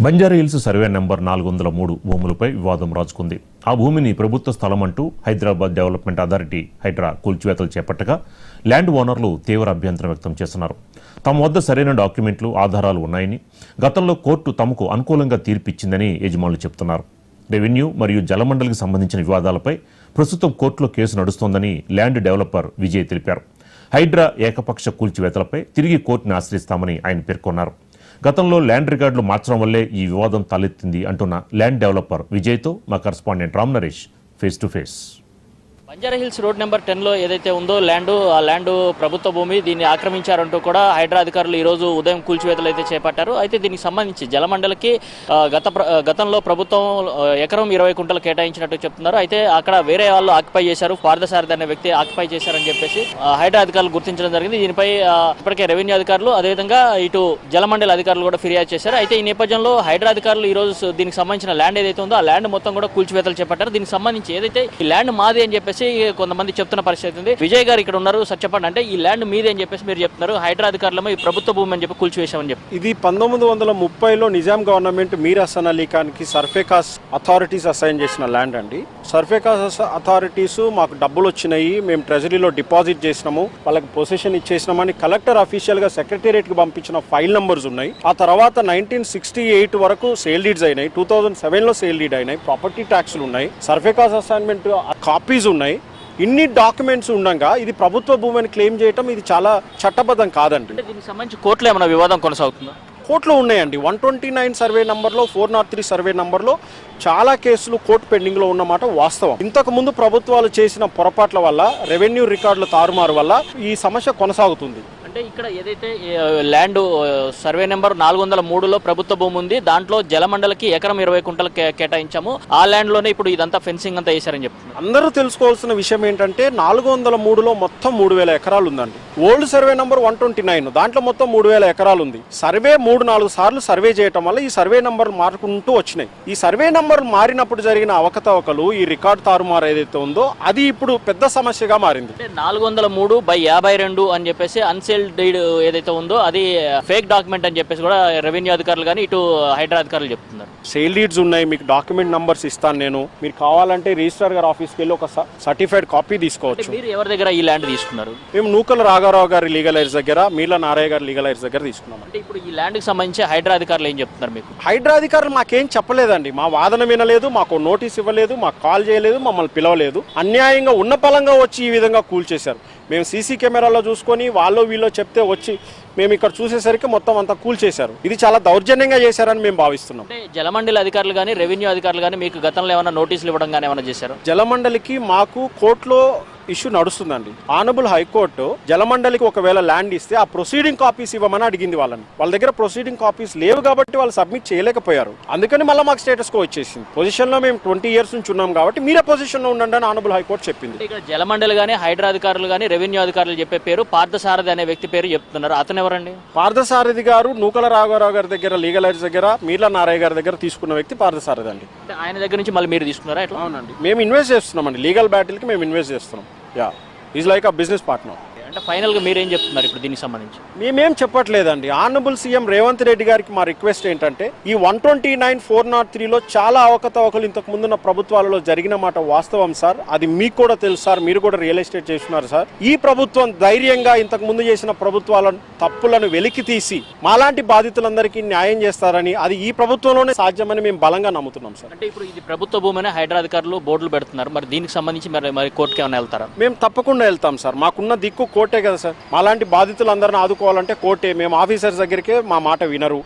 Banjara Hills survey number 403 భూములపై వివాదం రాజుకుంది. ఆ భూమిని ప్రభుత్వ స్థలం అంటూ హైదరాబాద్ డెవలప్మెంట్ అథారిటీ హైడ్రా కూల్చివేతలు చేపట్టగా ల్యాండ్ ఓనర్లు తీవ్ర అభ్యంతరం వ్యక్తం చేస్తున్నారు. తమ వద్ద సరైన డాక్యుమెంట్లు, ఆధారాలు ఉన్నాయని, గతంలో కోర్టు తమకు అనుకూలంగా తీర్పిచ్చిందని యజమానులు చెబుతున్నారు. రెవెన్యూ మరియు జలమండలికి సంబంధించిన వివాదాలపై ప్రస్తుతం కోర్టులో కేసు నడుస్తోందని ల్యాండ్ డెవలపర్ విజయ్ తెలిపారు. హైడ్రా ఏకపక్ష కూల్చివేతలపై తిరిగి కోర్టును ఆశ్రయిస్తామని ఆయన పేర్కొన్నారు. గతంలో ల్యాండ్ రికార్డులు మార్చడం వల్లే ఈ వివాదం తలెత్తింది అంటున్న ల్యాండ్ డెవలపర్ విజయ్తో మా correspondent Ram Naresh face to face. Banjara Hills road number 10లో ఏదైతే ఉందో ఆ ల్యాండ్ ప్రభుత్వ భూమి, దీన్ని ఆక్రమించారంటూ కూడా హైడ్రా అధికారులు ఈరోజు ఉదయం కూల్చివేతలు అయితే చేపట్టారు. అయితే దీనికి సంబంధించి జలమండలికి గతంలో ప్రభుత్వం ఎకరం 20 కుంటలు కేటాయించినట్టు చెప్తున్నారు. అయితే అక్కడ వేరే వాళ్ళు ఆక్యుపై చేశారు, పార్థసారథి అనే వ్యక్తి ఆక్యుపై చేశారని చెప్పేసి హైడ్రా అధికారులు గుర్తించడం జరిగింది. దీనిపై ఇప్పటికే రెవెన్యూ అధికారులు, అదేవిధంగా ఇటు జలమండలి అధికారులు కూడా ఫిర్యాదు చేశారు. అయితే ఈ నేపథ్యంలో హైడ్రా అధికారులు ఈ రోజు దీనికి సంబంధించిన ల్యాండ్ ఏదైతే ఉందో ఆ ల్యాండ్ మొత్తం కూడా కూల్చివేతలు చేపట్టారు. దీనికి సంబంధించి ఏదైతే ఈ ల్యాండ్ మాది అని చెప్పేసి కొంతమంది చెప్తున్న పరిస్థితి ఉంది. విజయ్ గారు ఇక్కడ ఉన్నారు, సార్ చెప్పండి, అంటే ఈ ల్యాండ్ మీదే అని చెప్పేసి మీరు చెప్తున్నారు, హైడ్రా అధికారులమో ఈ ప్రభుత్వ భూమి అని చెప్పి కూల్చివేశామని చెప్పి. ఇది 1930లో నిజాం గవర్నమెంట్ మీర్ హసన్ అలీ ఖాన్ కి సర్ఫేకాస్ అథారిటీస్ అసైన్ చేసిన ల్యాండ్ అండి. సర్ఫేకాస్ అథారిటీస్ మాకు డబ్బులు వచ్చినాయి, మేము ట్రెజరీలో డిపాజిట్ చేసినాము, వాళ్ళకి పొజిషన్ ఇచ్చేసినామని కలెక్టర్ అఫీషియల్ గా సెక్రటేరియట్ కి పంపించిన ఫైల్ నంబర్స్ ఉన్నాయి. ఆ తర్వాత 1968 వరకు సేల్ డీడ్స్ అయినాయి, 2007లో సేల్ డీడ్ అయినాయి, ప్రాపర్టీ ట్యాక్స్లు ఉన్నాయి, సర్ఫేకాస్ అసైన్మెంట్ కాపీస్ ఉన్నాయి. ఇన్ని డాక్యుమెంట్స్ ఉండగా ఇది ప్రభుత్వ భూమిని క్లెయిమ్ చేయటం ఇది చాలా చట్టబద్ధం కాదండి. దీనికి సంబంధించి కోర్టులో ఏమైనా వివాదం కొనసాగుతుందా? కోర్టులో ఉన్నాయండి. 129 సర్వే నంబర్లో, 403 సర్వే నంబర్లో చాలా కేసులు కోర్టు పెండింగ్లో ఉన్నమాట వాస్తవం. ఇంతకు ముందు ప్రభుత్వాలు చేసిన పొరపాట్ల వల్ల, రెవెన్యూ రికార్డుల తారుమారు వల్ల ఈ సమస్య కొనసాగుతుంది. అంటే ఇక్కడ ఏదైతే ల్యాండ్ సర్వే నెంబర్ 403లో ప్రభుత్వ భూమి ఉంది, దాంట్లో జలమండలికి ఎకరం 20 కుంటలు కేటాయించాము, ఆ ల్యాండ్ లోనే ఇప్పుడు ఇదంతా ఫెన్సింగ్ అంతా వేశారని చెప్తున్నారు. అందరూ తెలుసుకోవాల్సిన విషయం ఏంటంటే 403లో మొత్తం 3000 ఎకరాలు ఉందండి. ఓల్డ్ సర్వే నంబర్ 129 దాంట్లో మొత్తం 3000 ఎకరాలు ఉంది. సర్వే 3-4 సార్లు సర్వే చేయటం వల్ల ఈ సర్వే నంబర్ మారుకుంటూ వచ్చినాయి. ఈ సర్వే నంబర్ మారినప్పుడు జరిగిన అవకతవకలు, ఈ రికార్డు తారుమారు ఏదైతే ఉందో అది ఇప్పుడు పెద్ద సమస్యగా మారింది. 403/52 అని చెప్పేసి అన్సేల్ డీడ్ ఏదైతే ఉందో అది ఫేక్ డాక్యుమెంట్ అని చెప్పేసి కూడా రెవెన్యూ అధికారులు కానీ ఇటు హైడ్రా అధికారులు చెప్తున్నారు. సేల్ డీడ్స్ ఉన్నాయి, మీకు డాక్యుమెంట్ నంబర్స్ ఇస్తాను నేను, మీరు కావాలంటే రిజిస్ట్రార్ గారి ఆఫీస్కి వెళ్ళి ఒక సర్టిఫైడ్ కాపీ తీసుకోవచ్చు. మీరు ఎవరి దగ్గర ఈ ల్యాండ్ తీసుకున్నారు? మేము నూకల రాఘారావు గారి లీగల్ ఎయిడ్స్ దగ్గర, మీలా నారాయణ గారి లీగల్ ఎయిడ్స్ దగ్గర తీసుకున్నాం. అంటే ఇప్పుడు ఈ ల్యాండ్ కి సంబంధించి హైడ్రా అధికారులు ఏం చెప్తున్నారు మీకు? హైడ్రా అధికారులు మాకేం చెప్పలేదండి, మా వాదన వినలేదు, మాకు నోటీస్ ఇవ్వలేదు, మాకు కాల్ చేయలేదు, మమ్మల్ని పిలవలేదు. అన్యాయంగా ఉన్న పలంగా వచ్చి ఈ విధంగా కూల్చేశారు. మేము సీసీ కెమెరాలో చూసుకొని వాళ్ళు వీళ్ళు చెప్తే వచ్చి మేము ఇక్కడ చూసేసరికి మొత్తం అంతా కూల్చేశారు. ఇది చాలా దౌర్జన్యంగా చేశారని మేము భావిస్తున్నాం. అంటే జలమండలి అధికారులు కానీ, రెవెన్యూ అధికారులు కానీ మీకు గతంలో ఏమైనా నోటీసులు ఇవ్వడం కానీ ఏమైనా చేశారు? జలమండలికి మాకు కోర్టులో ఇష్యూ నడుస్తుందండి. ఆనరబుల్ హైకోర్టు జలమండలికి ఒకవేళ ల్యాండ్ ఇస్తే ఆ ప్రొసీడింగ్ కాపీస్ ఇవ్వమని అడిగింది వాళ్ళని. వాళ్ళ దగ్గర ప్రొసీడింగ్ కాపీస్ లేవు కాబట్టి వాళ్ళు సబ్మిట్ చేయలేకపోయారు. అందుకని మళ్ళీ మాకు స్టేటస్ కో వచ్చేసింది. పొజిషన్ లో మేము 20 years నుంచి ఉన్నాం కాబట్టి మీరే పొజిషన్ లో ఉండండి అని ఆనరబుల్ హైకోర్టు చెప్పింది. ఇక్కడ జలమండలి కానీ, హైడ్రా అధికారులు కానీ, రెవెన్యూ అధికారులు చెప్పే పేరు పార్థసారథి అనే వ్యక్తి పేరు చెప్తున్నారు. అతను ఎవరండి? పార్థసారథి గారు నూకల రాఘారావు గారి దగ్గర, లీగల్ ఎయిడ్స్ దగ్గర, మీర్ల నారాయణ గారి దగ్గర తీసుకున్న వ్యక్తి పార్థసారథి అండి. ఆయన దగ్గర నుంచి మళ్ళీ మీరు తీసుకున్నారా? అవునండి, మేము ఇన్వెస్ట్ చేస్తున్నామండి, లీగల్ బ్యాటిల్ కి మేము ఇన్వెస్ట్ చేస్తున్నాం. Yeah, is like a business partner. అంటే ఫైనల్ గా మీరేం చెప్తున్నారు ఇప్పుడు దీనికి సంబంధించి? మేమేం చెప్పట్లేదండి. ఆనరబుల్ సీఎం రేవంత్ రెడ్డి గారికి మా రిక్వెస్ట్ ఏంటంటే ఈ 129, 403లో చాలా అవకతవకలు ఇంతకు ముందున్న ప్రభుత్వాలలో జరిగిన మాట వాస్తవం సార్. అది మీకు కూడా తెలుసు సార్, మీరు కూడా రియల్ ఎస్టేట్ చేస్తున్నారు సార్. ఈ ప్రభుత్వం ధైర్యంగా ఇంతకు ముందు చేసిన ప్రభుత్వాల తప్పులను వెలికి తీసి మాలాంటి బాధితులందరికీ న్యాయం చేస్తారని, అది ఈ ప్రభుత్వంలోనే సాధ్యమని మేము బలంగా నమ్ముతున్నాం సార్. అంటే ఇప్పుడు ఇది ప్రభుత్వ భూమిని హైడ్రా అధికారులు బోర్డులు పెడుతున్నారు, మరి దీనికి సంబంధించి మరి కోర్టుకి ఏమైనా వెళ్తారా? మేము తప్పకుండా వెళ్తాం సార్. మాకున్న దిక్కు కోర్టే కదా సార్. మాలాంటి బాధితులందరిని ఆదుకోవాలంటే కోర్టే. మేము ఆఫీసర్స్ దగ్గరికే మా మాట వినరు.